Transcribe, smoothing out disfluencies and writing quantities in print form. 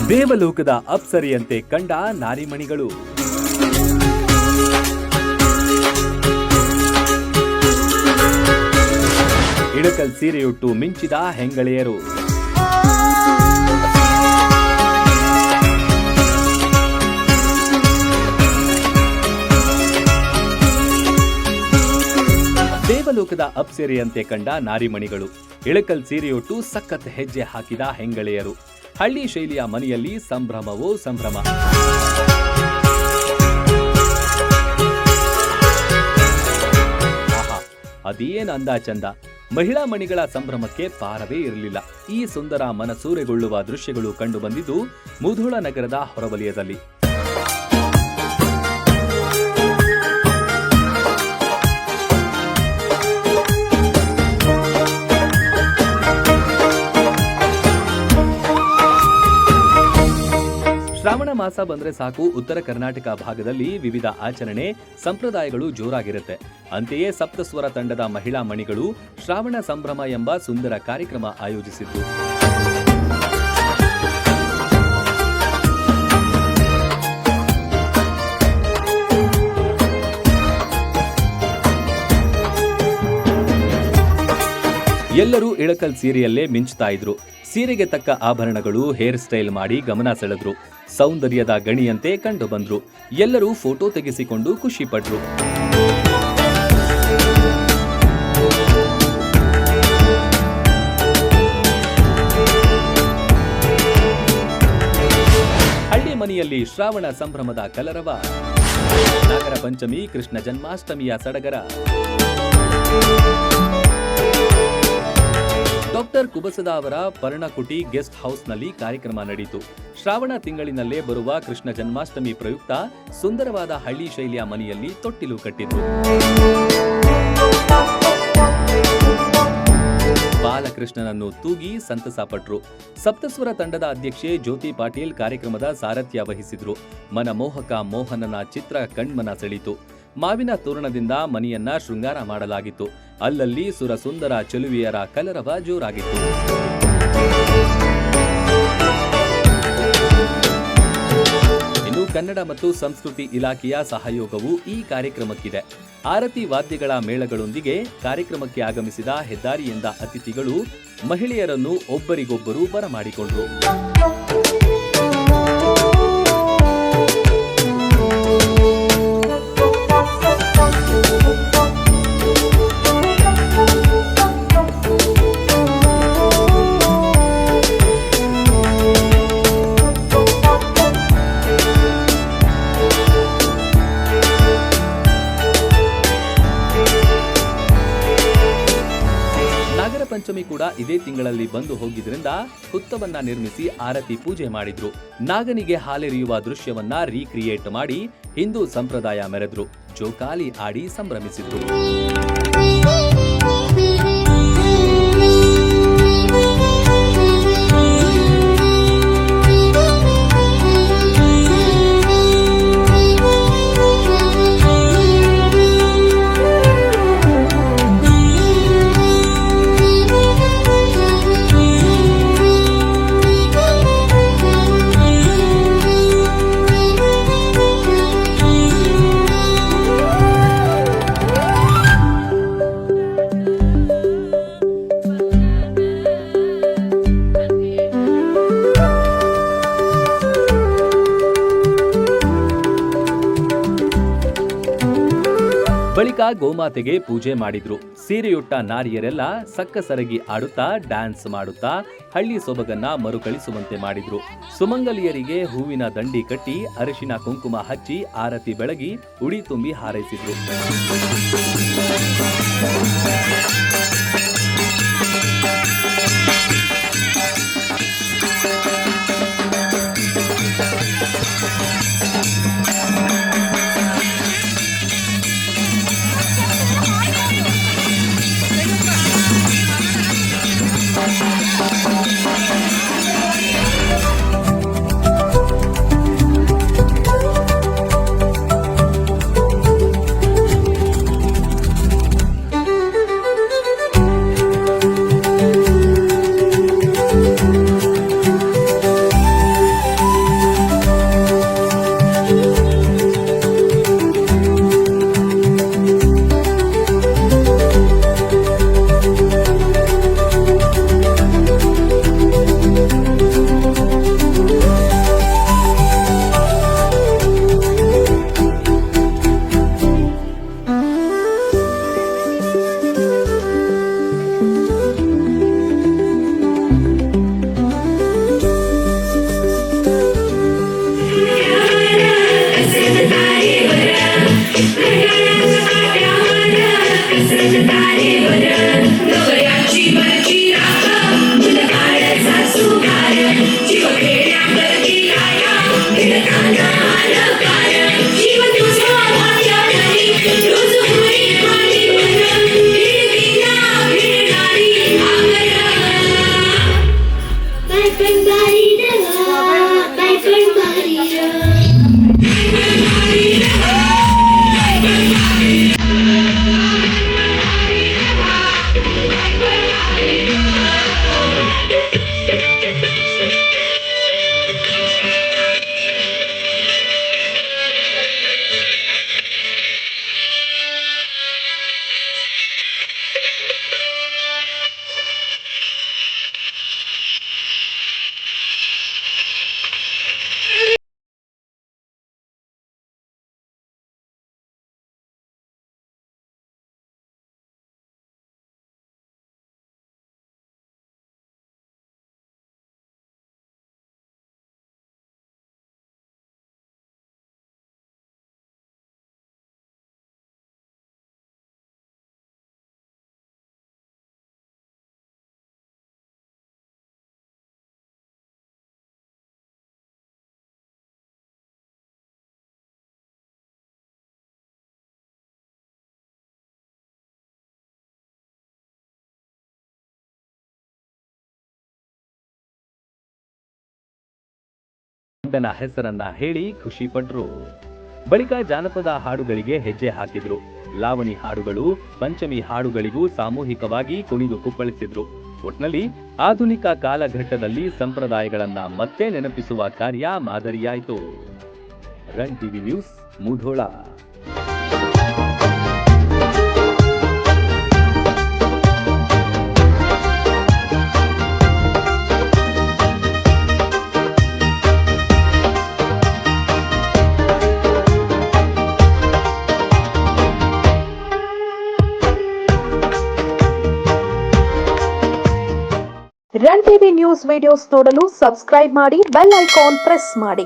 ದೇವಲೋಕದ ಅಪ್ಸರಿಯಂತೆ ಕಂಡ ನಾರಿಮಣಿಗಳು. ಇಳಕಲ್ ಸೀರೆಯುಟ್ಟು ಮಿಂಚಿದ ಹೆಂಗಳೆಯರು. ದೇವಲೋಕದ ಅಪ್ಸರಿಯಂತೆ ಕಂಡ ನಾರಿಮಣಿಗಳು. ಇಳಕಲ್ ಸೀರೆಯುಟ್ಟು ಸಖತ್ ಹೆಜ್ಜೆ ಹಾಕಿದ ಹೆಂಗಳೆಯರು. ಹಳ್ಳಿ ಶೈಲಿಯ ಮನೆಯಲ್ಲಿ ಸಂಭ್ರಮವೋ ಸಂಭ್ರಮ. ಆಹಾ, ಅದೇನ್ ಅಂದ ಚಂದ. ಮಹಿಳಾ ಮಣಿಗಳ ಸಂಭ್ರಮಕ್ಕೆ ಪಾರವೇ ಇರಲಿಲ್ಲ. ಈ ಸುಂದರ ಮನಸೂರೆಗೊಳ್ಳುವ ದೃಶ್ಯಗಳು ಕಂಡು ಬಂದಿದ್ದು ಮುಧೋಳ ನಗರದ ಹೊರವಲಯದಲ್ಲಿ. ಶ್ರಾವಣ ಮಾಸ ಬಂದ್ರೆ ಸಾಕು, ಉತ್ತರ ಕರ್ನಾಟಕ ಭಾಗದಲ್ಲಿ ವಿವಿಧ ಆಚರಣೆ ಸಂಪ್ರದಾಯಗಳು ಜೋರಾಗಿರುತ್ತೆ. ಅಂತೆಯೇ ಸಪ್ತಸ್ವರ ತಂಡದ ಮಹಿಳಾ ಮಣಿಗಳು ಶ್ರಾವಣ ಸಂಭ್ರಮ ಎಂಬ ಸುಂದರ ಕಾರ್ಯಕ್ರಮ ಆಯೋಜಿಸಿದ್ದು. ಎಲ್ಲರೂ ಇಳಕಲ್ ಸೀರೆಯಲ್ಲೇ ಮಿಂಚುತ್ತಾ ಇದ್ರು. ಸೀರೆಗೆ ತಕ್ಕ ಆಭರಣಗಳು, ಹೇರ್ ಸ್ಟೈಲ್ ಮಾಡಿ ಗಮನ ಸೆಳೆದ್ರು. ಸೌಂದರ್ಯದ ಗಣಿಯಂತೆ ಕಂಡು ಬಂದ್ರು. ಎಲ್ಲರೂ ಫೋಟೋ ತೆಗೆಸಿಕೊಂಡು ಖುಷಿ ಪಟ್ರು. ಹಳ್ಳಿ ಮನೆಯಲ್ಲಿ ಶ್ರಾವಣ ಸಂಭ್ರಮದ ಕಲರವ. ನಾಗರ ಪಂಚಮಿ, ಕೃಷ್ಣ ಜನ್ಮಾಷ್ಟಮಿಯ ಸಡಗರ. ಡಾಕ್ಟರ್ ಕುಬಸದ ಅವರ ಪರ್ಣಕುಟಿ ಗೆಸ್ಟ್ ಹೌಸ್ನಲ್ಲಿ ಕಾರ್ಯಕ್ರಮ ನಡೆಯಿತು. ಶ್ರಾವಣ ತಿಂಗಳಿನಲ್ಲೇ ಬರುವ ಕೃಷ್ಣ ಜನ್ಮಾಷ್ಟಮಿ ಪ್ರಯುಕ್ತ ಸುಂದರವಾದ ಹಳ್ಳಿ ಶೈಲಿಯ ಮನೆಯಲ್ಲಿ ತೊಟ್ಟಿಲು ಕಟ್ಟಿದ್ರು. ಬಾಲಕೃಷ್ಣನನ್ನು ತೂಗಿ ಸಂತಸ ಪಟ್ರು. ಸಪ್ತಸ್ವರ ತಂಡದ ಅಧ್ಯಕ್ಷೆ ಜ್ಯೋತಿ ಪಾಟೀಲ್ ಕಾರ್ಯಕ್ರಮದ ಸಾರಥ್ಯ ವಹಿಸಿದ್ರು. ಮನಮೋಹಕ ಮೋಹನನ ಚಿತ್ರ ಕಣ್ಮನ ಸೆಳೀತು. ಮಾವಿನ ತೋರಣದಿಂದ ಮನೆಯನ್ನ ಶೃಂಗಾರ ಮಾಡಲಾಗಿತ್ತು. ಅಲ್ಲಲ್ಲಿ ಸುರಸುಂದರ ಚೆಲುವಿಯರ ಕಲರವ ಜೋರಾಗಿತ್ತು. ಇನ್ನು ಕನ್ನಡ ಮತ್ತು ಸಂಸ್ಕೃತಿ ಇಲಾಖೆಯ ಸಹಯೋಗವು ಈ ಕಾರ್ಯಕ್ರಮಕ್ಕಿದೆ. ಆರತಿ ವಾದ್ಯಗಳ ಮೇಳಗಳೊಂದಿಗೆ ಕಾರ್ಯಕ್ರಮಕ್ಕೆ ಆಗಮಿಸಿದ ಹೆದ್ದಾರಿಯಿಂದ ಅತಿಥಿಗಳು ಮಹಿಳೆಯರನ್ನು ಒಬ್ಬರಿಗೊಬ್ಬರು ಬರಮಾಡಿಕೊಂಡರು. ಪಂಚಮಿ ಕೂಡ ಇದೇ ತಿಂಗಳಲ್ಲಿ ಬಂದು ಹೋಗಿದ್ರಿಂದ ಹುತ್ತವನ್ನ ನಿರ್ಮಿಸಿ ಆರತಿ ಪೂಜೆ ಮಾಡಿದ್ರು. ನಾಗನಿಗೆ ಹಾಲೆರೆಯುವ ದೃಶ್ಯವನ್ನ ರೀಕ್ರಿಯೇಟ್ ಮಾಡಿ ಹಿಂದೂ ಸಂಪ್ರದಾಯ ಮೆರೆದ್ರು. ಜೋಕಾಲಿ ಆಡಿ ಸಂಭ್ರಮಿಸಿದ್ರು. ಬಳಿಕ ಗೋಮಾತೆಗೆ ಪೂಜೆ ಮಾಡಿದ್ರು. ಸೀರೆಯುಟ್ಟ ನಾರಿಯರೆಲ್ಲ ಸಕ್ಕಸರಗಿ ಆಡುತ್ತಾ ಡ್ಯಾನ್ಸ್ ಮಾಡುತ್ತಾ ಹಳ್ಳಿ ಸೊಬಗನ್ನ ಮರುಕಳಿಸುವಂತೆ ಮಾಡಿದ್ರು. ಸುಮಂಗಲಿಯರಿಗೆ ಹೂವಿನ ದಂಡಿ ಕಟ್ಟಿ ಅರಿಶಿನ ಕುಂಕುಮ ಹಚ್ಚಿ ಆರತಿ ಬೆಳಗಿ ಉಡಿ ತುಂಬಿ ಹಾರೈಸಿದ್ರು. ಗಂಡನ ಹೆಸರನ್ನ ಹೇಳಿ ಖುಷಿ ಪಟ್ರು. ಬಳಿಕ ಜಾನಪದ ಹಾಡುಗಳಿಗೆ ಹೆಜ್ಜೆ ಹಾಕಿದ್ರು. ಲಾವಣಿ ಹಾಡುಗಳು, ಪಂಚಮಿ ಹಾಡುಗಳಿಗೂ ಸಾಮೂಹಿಕವಾಗಿ ಕುಣಿದು ಕುಪ್ಪಳಿಸಿದ್ರು. ಒಟ್ನಲ್ಲಿ ಆಧುನಿಕ ಕಾಲಘಟ್ಟದಲ್ಲಿ ಸಂಪ್ರದಾಯಗಳನ್ನ ಮತ್ತೆ ನೆನಪಿಸುವ ಕಾರ್ಯ ಮಾದರಿಯಾಯಿತು. Run TV news, Mudhol. Run TV news videos ನೋಡಲು ಸಬ್ಸ್ಕ್ರೈಬ್ ಮಾಡಿ, ಬೆಲ್ ಐಕಾನ್ ಪ್ರೆಸ್ ಮಾಡಿ.